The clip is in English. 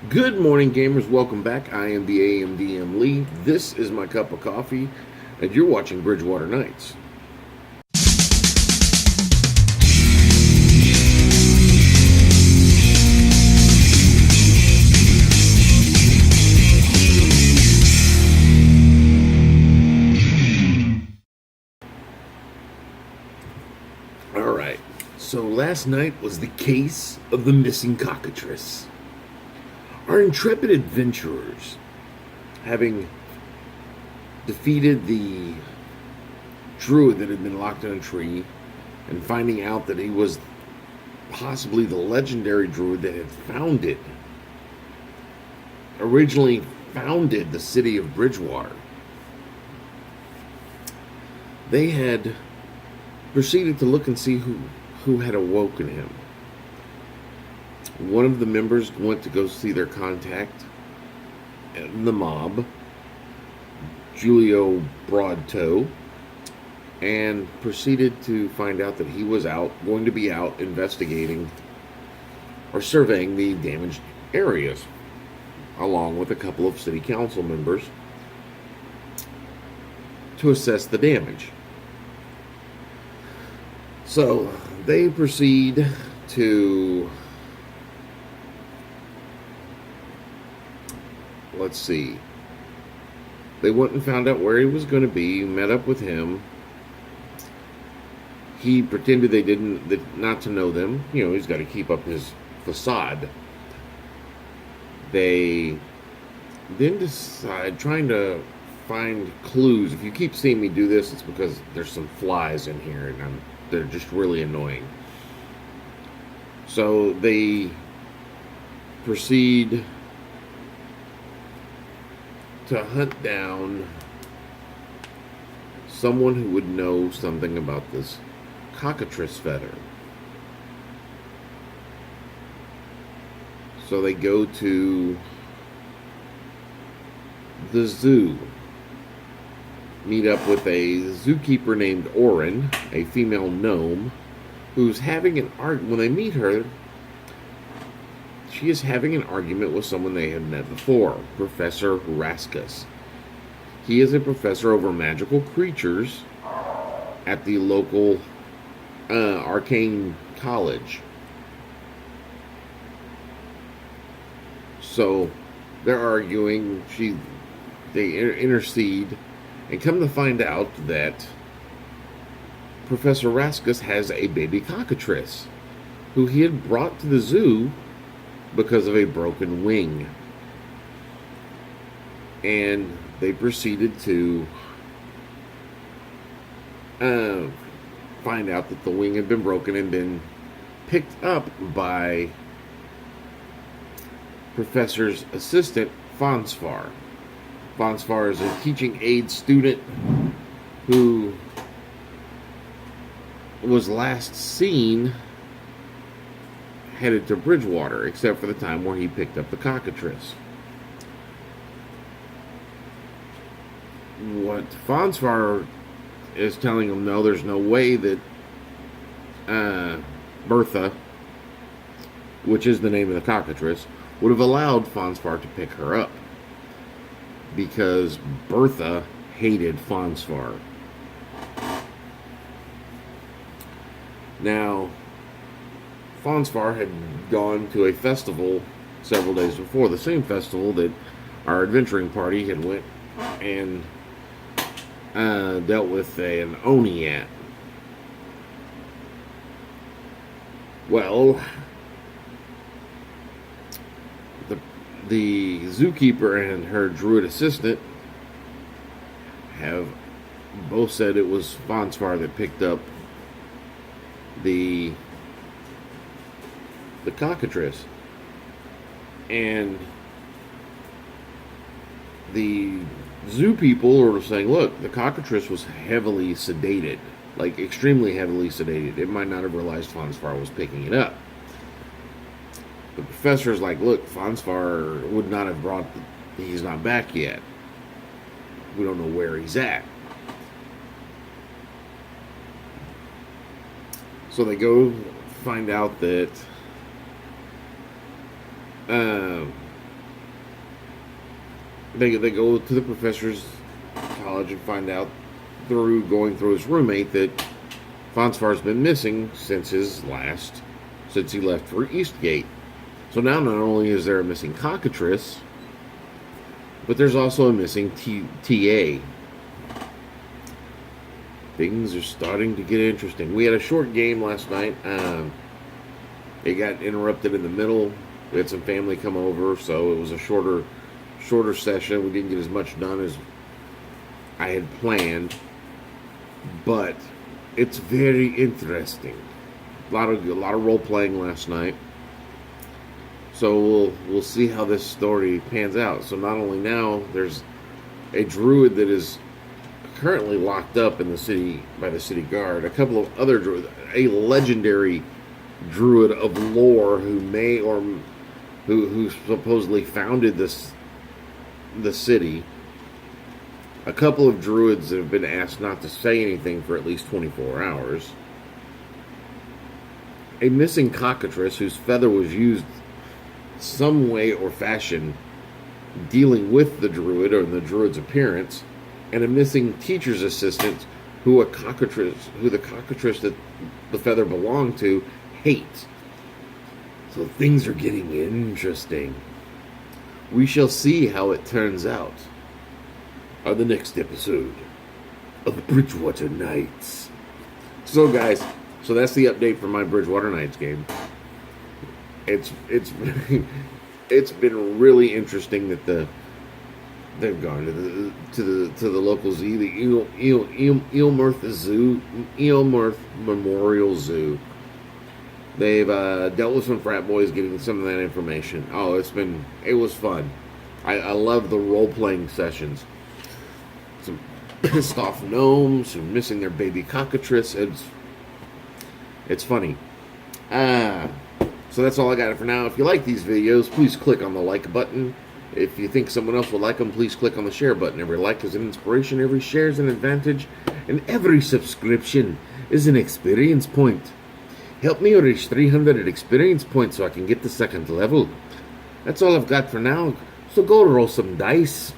Good morning, gamers. Welcome back. I am the AMDM Lee. This is my cup of coffee, and you're watching BridgeWater Knights. Alright, so last night was the case of the missing Cockatrice. Our intrepid adventurers, having defeated the druid that had been locked in a tree and finding out that he was possibly the legendary druid that had originally founded the city of Bridgewater, they had proceeded to look and see who had awoken him. One of the members went to go see their contact in the mob, Julio Broadtoe, and proceeded to find out that he was going to be out investigating or surveying the damaged areas, along with a couple of city council members, to assess the damage. So they proceed to, let's see, they went and found out where he was going to be, met up with him. He pretended not to know them. You know, he's got to keep up his facade. They then decide, trying to find clues. If you keep seeing me do this, it's because there's some flies in here, and they're just really annoying. So they proceed to hunt down someone who would know something about this Cockatrice feather. So they go to the zoo, meet up with a zookeeper named Orin, a female gnome, who's having an argument. When they meet her, she is having an argument with someone they had met before, Professor Raskus. He is a professor over magical creatures at the local arcane college. So they're arguing. They intercede, and come to find out that Professor Raskus has a baby cockatrice who he had brought to the zoo because of a broken wing. And they proceeded to find out that the wing had been broken and been picked up by Professor's assistant, Fonsfar. Fonsfar is a teaching aid student who was last seen headed to Bridgewater, except for the time where he picked up the cockatrice. What Fonsfar is telling him, no, there's no way that Bertha, which is the name of the cockatrice, would have allowed Fonsfar to pick her up, because Bertha hated Fonsfar. Now, Fonsfar had gone to a festival several days before, the same festival that our adventuring party had went and dealt with an Oni at. Well, the zookeeper and her druid assistant have both said it was Fonsfar that picked up the cockatrice. And the zoo people are saying, look, the cockatrice was heavily sedated, like extremely heavily sedated. It might not have realized Fonsfar was picking it up. The professor's like, look, Fonsfar would not have he's not back yet. We don't know where he's at. So they go find out that they go to the professor's college and find out through going through his roommate that Fonsfar's been missing since he left for Eastgate. So now not only is there a missing Cockatrice, but there's also a missing TA. Things are starting to get interesting. We had a short game last night. It got interrupted in the middle. We had some family come over, so it was a shorter session. We didn't get as much done as I had planned, but it's very interesting. A lot of role playing last night. So we'll see how this story pans out. So not only now there's a druid that is currently locked up in the city by the city guard. A couple of other druids, a legendary druid of lore who supposedly founded the city. A couple of druids that have been asked not to say anything for at least 24 hours. A missing Cockatrice whose feather was used some way or fashion dealing with the druid or the druid's appearance, and a missing teacher's assistant who the Cockatrice that the feather belonged to hates. So things are getting interesting. We shall see how it turns out on the next episode of BridgeWater Knights. So guys, that's the update for my BridgeWater Knights game. It's been really interesting that they've gone to the local zoo, the Eilmurth Memorial Zoo. They've dealt with some frat boys getting some of that information. Oh, it was fun. I love the role-playing sessions. Some pissed off gnomes who are missing their baby Cockatrice. It's funny. So that's all I got for now. If you like these videos, please click on the like button. If you think someone else would like them, please click on the share button. Every like is an inspiration, every share is an advantage, and every subscription is an experience point. Help me reach 300 experience points so I can get the second level. That's all I've got for now, so go roll some dice.